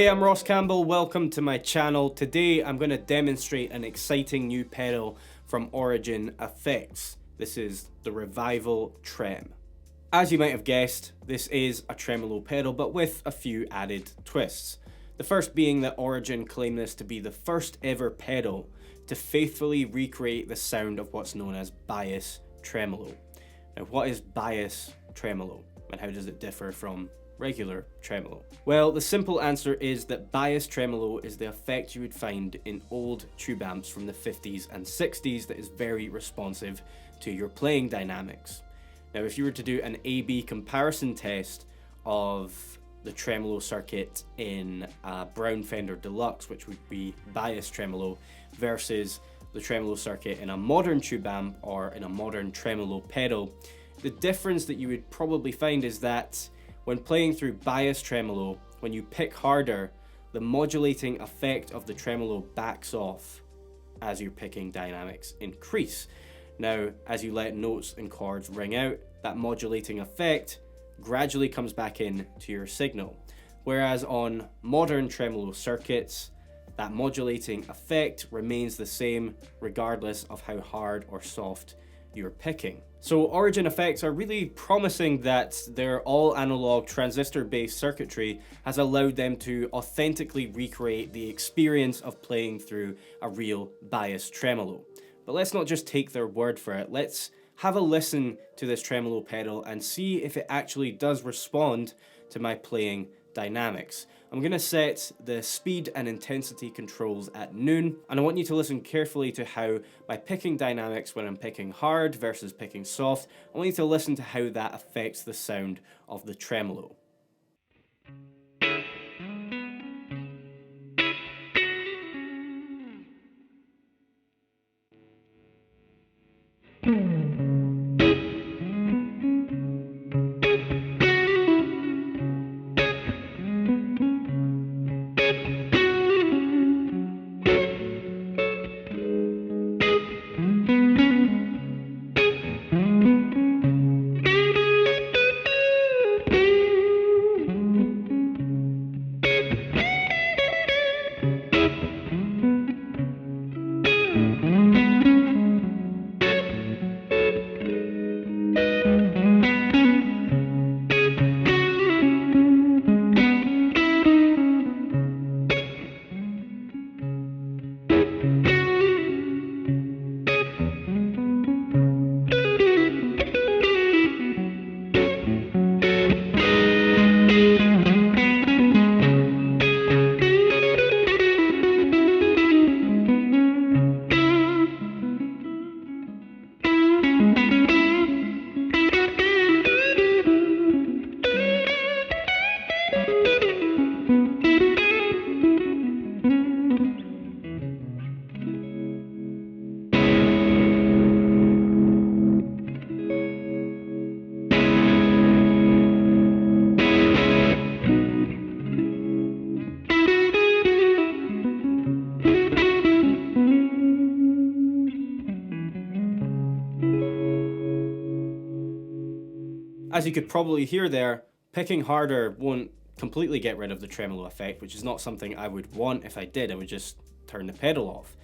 Hey, I'm Ross Campbell, welcome to my channel. Today I'm going to demonstrate an exciting new pedal from Origin Effects. This is the RevivalTREM. As you might have guessed, this is a tremolo pedal but with a few added twists. The first being that Origin claim this to be the first ever pedal to faithfully recreate the sound of what's known as bias tremolo. Now, what is bias tremolo and how does it differ from regular tremolo? Well, the simple answer is that bias tremolo is the effect you would find in old tube amps from the 50s and 60s that is very responsive to your playing dynamics. Now, if you were to do an A/B comparison test of the tremolo circuit in a Brown Fender Deluxe, which would be bias tremolo, versus the tremolo circuit in a modern tube amp or in a modern tremolo pedal, the difference that you would probably find is that when playing through bias tremolo, when you pick harder, the modulating effect of the tremolo backs off as your picking dynamics increase. Now, as you let notes and chords ring out, that modulating effect gradually comes back in to your signal. Whereas on modern tremolo circuits, that modulating effect remains the same regardless of how hard or soft you're picking. So Origin Effects are really promising that their all-analogue transistor-based circuitry has allowed them to authentically recreate the experience of playing through a real bias tremolo. But let's not just take their word for it, let's have a listen to this tremolo pedal and see if it actually does respond to my playing dynamics. I'm going to set the speed and intensity controls at noon, and I want you to listen carefully to how my picking dynamics when I'm picking hard versus picking soft, I want you to listen to how that affects the sound of the tremolo. As you could probably hear there, picking harder won't completely get rid of the tremolo effect, which is not something I would want. If I did, I would just turn the pedal off.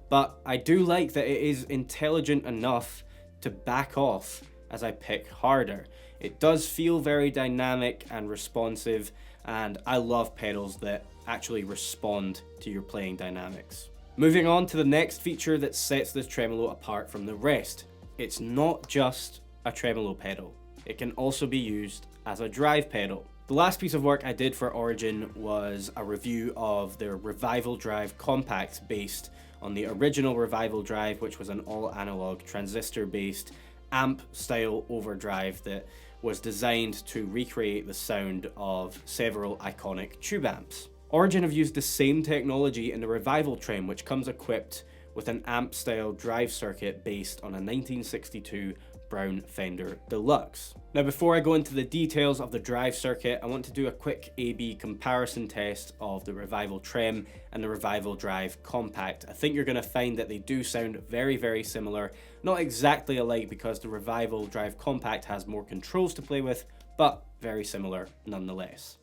But I do like that it is intelligent enough to back off as I pick harder. It does feel very dynamic and responsive, and I love pedals that actually respond to your playing dynamics. Moving on to the next feature that sets this tremolo apart from the rest. It's not just a tremolo pedal. It can also be used as a drive pedal. The last piece of work I did for Origin was a review of their RevivalDRIVE Compact based on the original RevivalDRIVE, which was an all-analogue transistor-based amp-style overdrive that was designed to recreate the sound of several iconic tube amps. Origin have used the same technology in the RevivalTREM, which comes equipped with an amp-style drive circuit based on a 1962 Brown Fender Deluxe. Now, before I go into the details of the drive circuit, I want to do a quick A/B comparison test of the RevivalTREM and the RevivalDRIVE Compact. I think you're going to find that they do sound very, very similar. Not exactly alike because the RevivalDRIVE Compact has more controls to play with, but very similar nonetheless.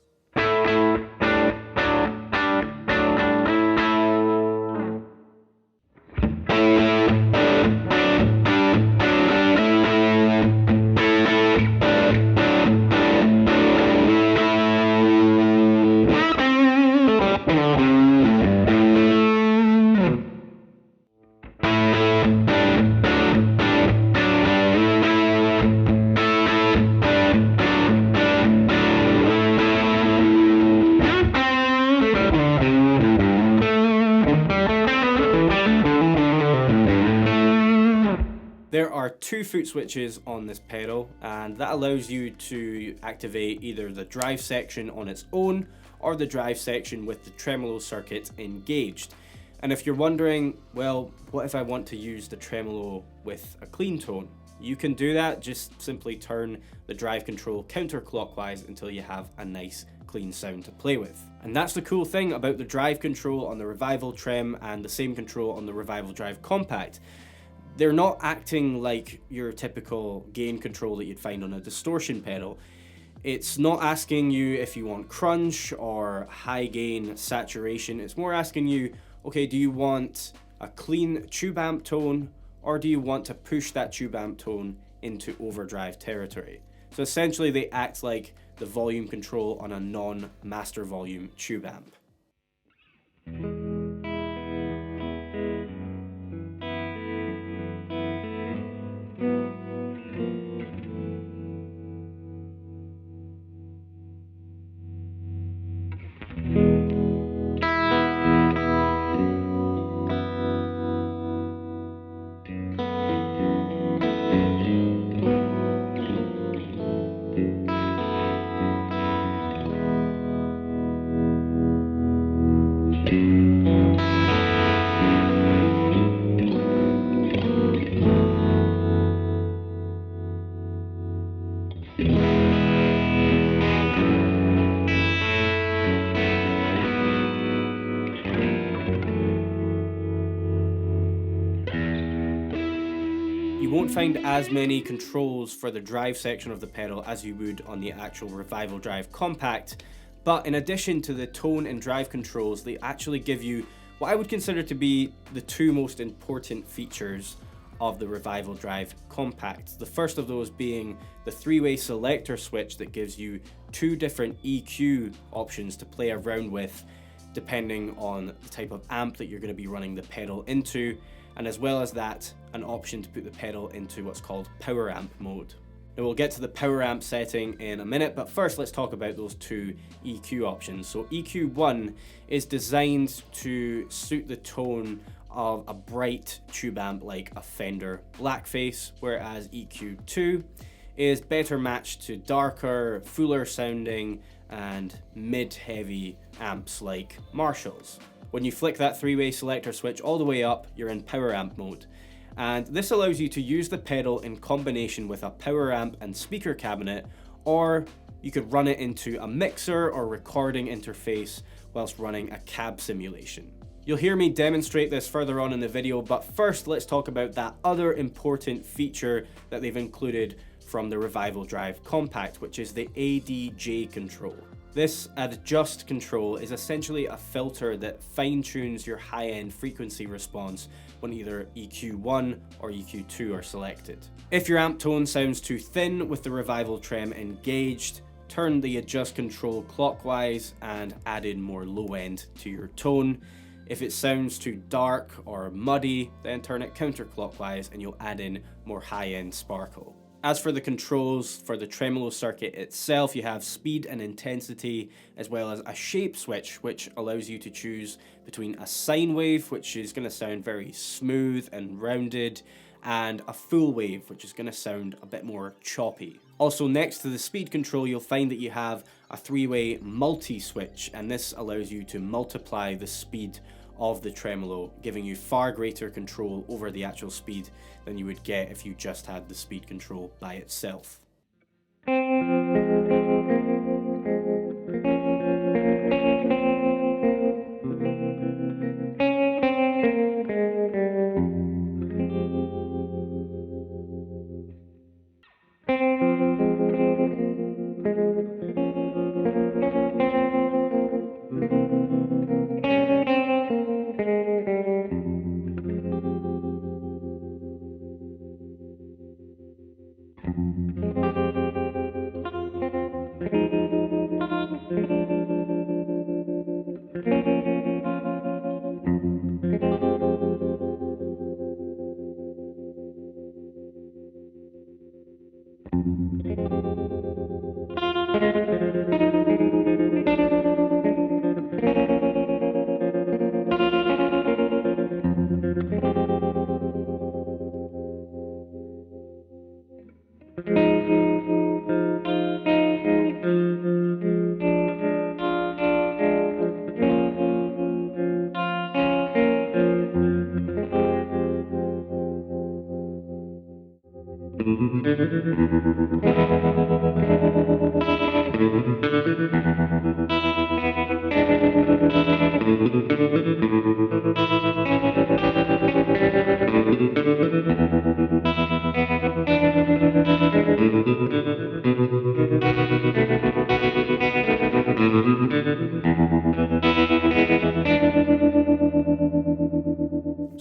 two foot switches on this pedal, and that allows you to activate either the drive section on its own or the drive section with the tremolo circuit engaged. And if you're wondering, well, what if I want to use the tremolo with a clean tone? You can do that, just simply turn the drive control counterclockwise until you have a nice clean sound to play with. And that's the cool thing about the drive control on the RevivalTREM and the same control on the RevivalDRIVE Compact. They're not acting like your typical gain control that you'd find on a distortion pedal. It's not asking you if you want crunch or high gain saturation. It's more asking you, okay, do you want a clean tube amp tone, or do you want to push that tube amp tone into overdrive territory? So essentially they act like the volume control on a non-master volume tube amp. You won't find as many controls for the drive section of the pedal as you would on the actual RevivalDRIVE Compact, but in addition to the tone and drive controls, they actually give you what I would consider to be the two most important features of the RevivalDRIVE Compact. The first of those being the three-way selector switch that gives you two different EQ options to play around with depending on the type of amp that you're going to be running the pedal into, and as well as that, an option to put the pedal into what's called power amp mode. Now we'll get to the power amp setting in a minute, but first let's talk about those two EQ options. So EQ1 is designed to suit the tone of a bright tube amp like a Fender Blackface, whereas EQ2 is better matched to darker, fuller sounding and mid-heavy amps like Marshalls. When you flick that three-way selector switch all the way up, you're in power amp mode. And this allows you to use the pedal in combination with a power amp and speaker cabinet, or you could run it into a mixer or recording interface whilst running a cab simulation. You'll hear me demonstrate this further on in the video, but first let's talk about that other important feature that they've included from the RevivalDRIVE Compact, which is the Adj control. This adjust control is essentially a filter that fine-tunes your high-end frequency response when either EQ1 or EQ2 are selected. If your amp tone sounds too thin with the RevivalTREM engaged, turn the adjust control clockwise and add in more low end to your tone. If it sounds too dark or muddy, then turn it counterclockwise and you'll add in more high-end sparkle. As for the controls for the tremolo circuit itself, you have speed and intensity, as well as a shape switch, which allows you to choose between a sine wave, which is going to sound very smooth and rounded, and a full wave, which is going to sound a bit more choppy. Also, next to the speed control, you'll find that you have a three-way multi-switch, and this allows you to multiply the speed of the tremolo, giving you far greater control over the actual speed than you would get if you just had the speed control by itself.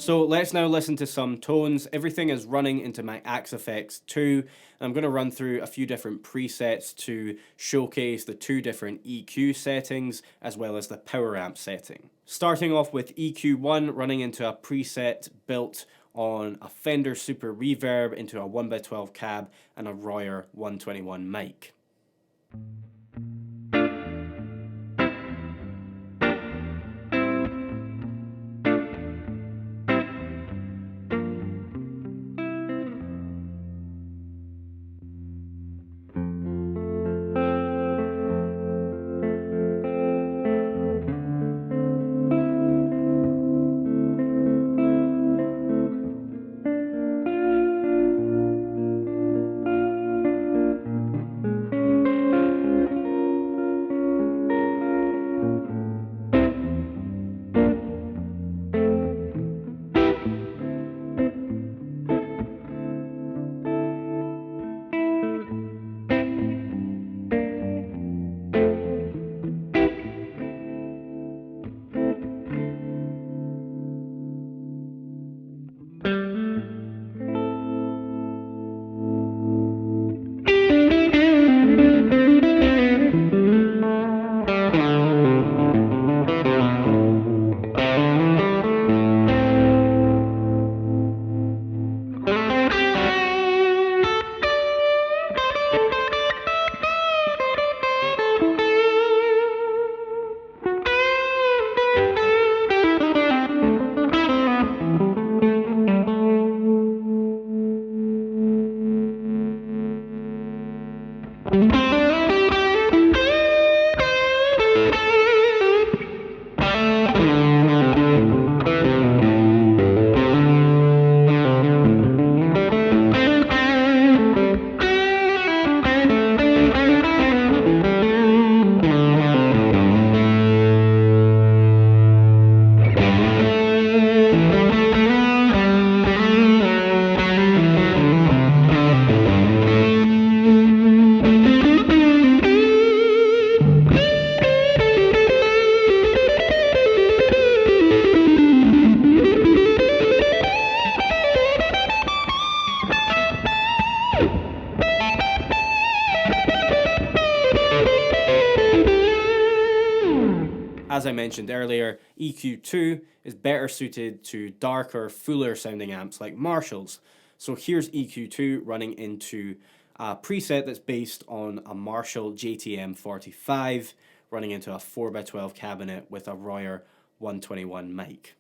So let's now listen to some tones. Everything is running into my Axe Effects 2. I'm going to run through a few different presets to showcase the two different EQ settings as well as the power amp setting. Starting off with EQ1, running into a preset built on a Fender Super Reverb into a 1x12 cab and a Royer 121 mic. As I mentioned earlier, EQ2 is better suited to darker, fuller sounding amps like Marshalls. So here's EQ2 running into a preset that's based on a Marshall JTM 45, running into a 4x12 cabinet with a Royer 121 mic.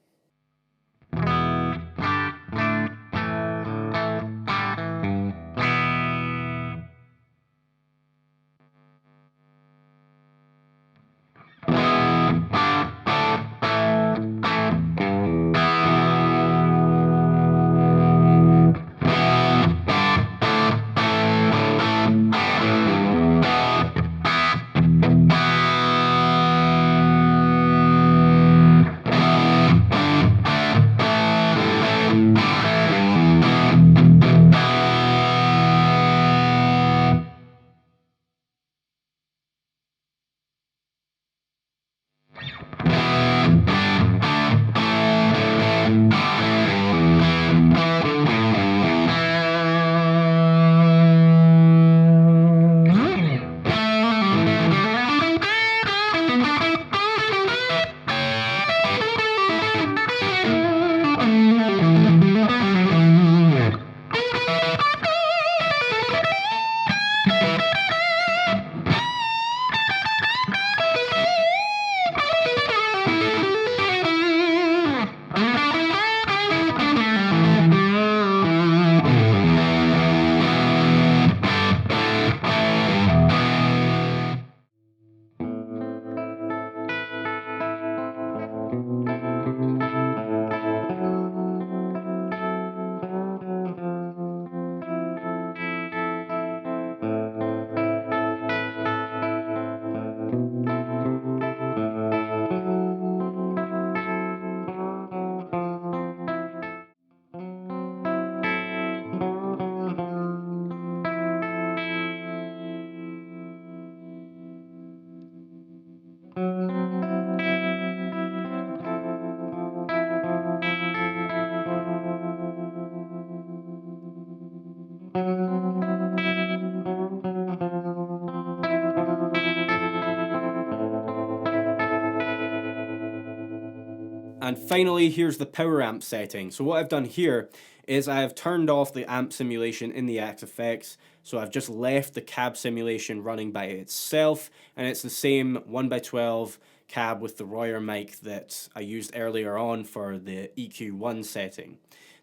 And finally, here's the power amp setting. So what I've done here is I have turned off the amp simulation in the Axe-Fx. So I've just left the cab simulation running by itself, and it's the same 1x12 cab with the Royer mic that I used earlier on for the EQ1 setting.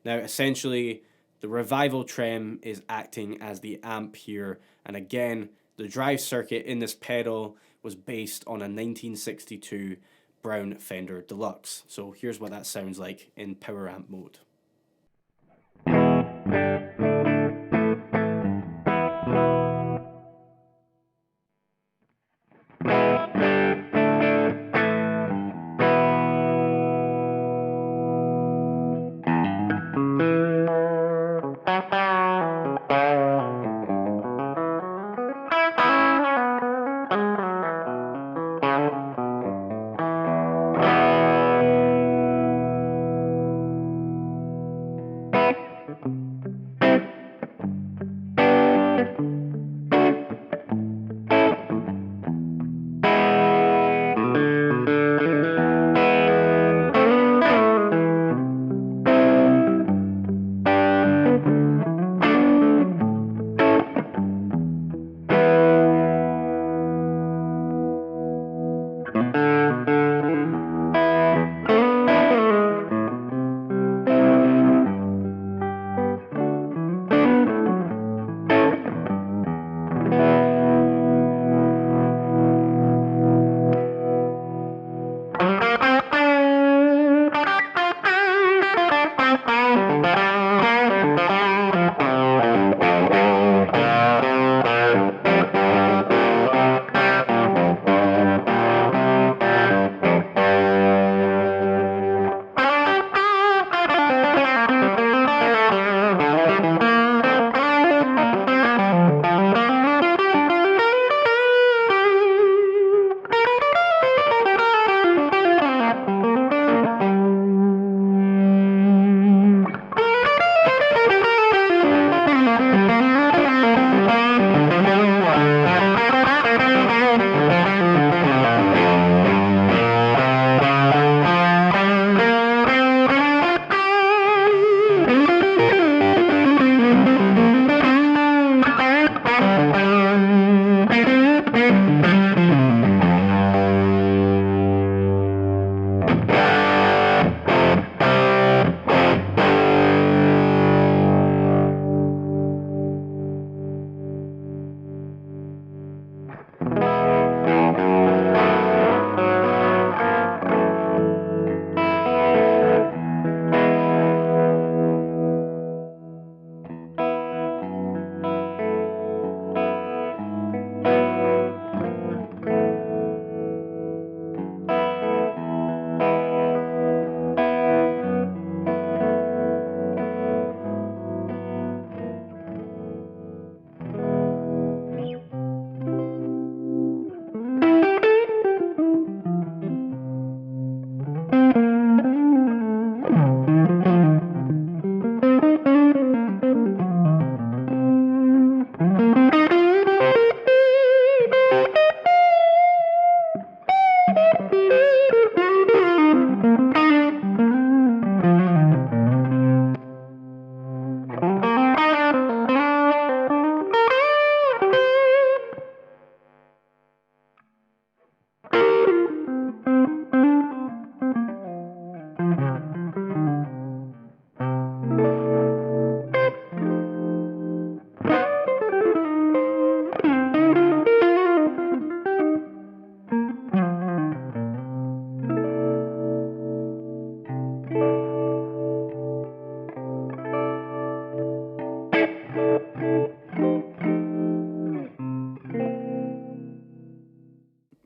Now essentially the RevivalTREM is acting as the amp here, and again the drive circuit in this pedal was based on a 1962 Brown Fender Deluxe. So here's what that sounds like in power amp mode.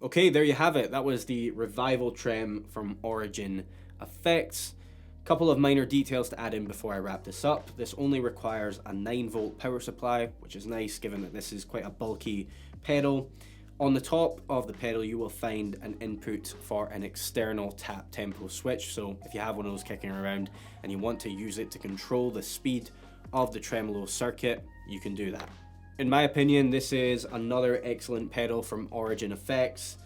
Okay, there you have it. That was the RevivalTREM from Origin Effects. Couple of minor details to add in before I wrap this up. This only requires a 9-volt power supply, which is nice given that this is quite a bulky pedal. On the top of the pedal you will find an input for an external tap tempo switch, so if you have one of those kicking around and you want to use it to control the speed of the tremolo circuit, you can do that. In my opinion, this is another excellent pedal from Origin Effects.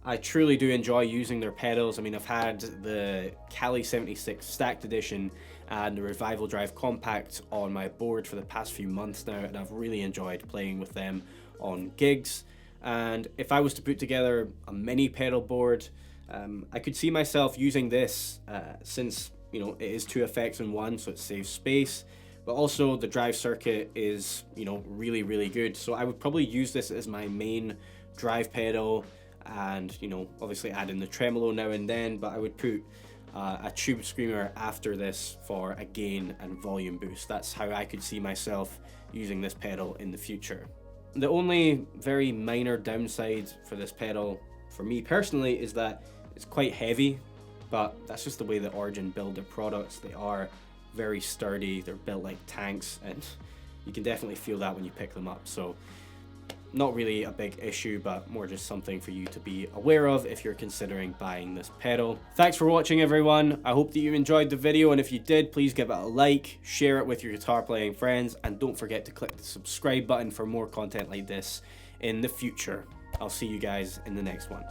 I truly do enjoy using their pedals. I mean, I've had the Cali 76 Stacked Edition and the RevivalDRIVE Compact on my board for the past few months now, and I've really enjoyed playing with them on gigs. And if I was to put together a mini pedal board, I could see myself using this since, you know, it is 2 effects in one, so it saves space. But also the drive circuit is, you know, really good. So I would probably use this as my main drive pedal, and, you know, obviously add in the tremolo now and then, but I would put a tube screamer after this for a gain and volume boost. That's how I could see myself using this pedal in the future. The only very minor downside for this pedal, for me personally, is that it's quite heavy, but that's just the way that Origin build their products. They are very sturdy, they're built like tanks, and you can definitely feel that when you pick them up. So not really a big issue, but more just something for you to be aware of if you're considering buying this pedal. Thanks for watching, everyone. I hope that you enjoyed the video, and if you did, please give it a like, share it with your guitar playing friends, and don't forget to click the subscribe button for more content like this in the future. I'll see you guys in the next one.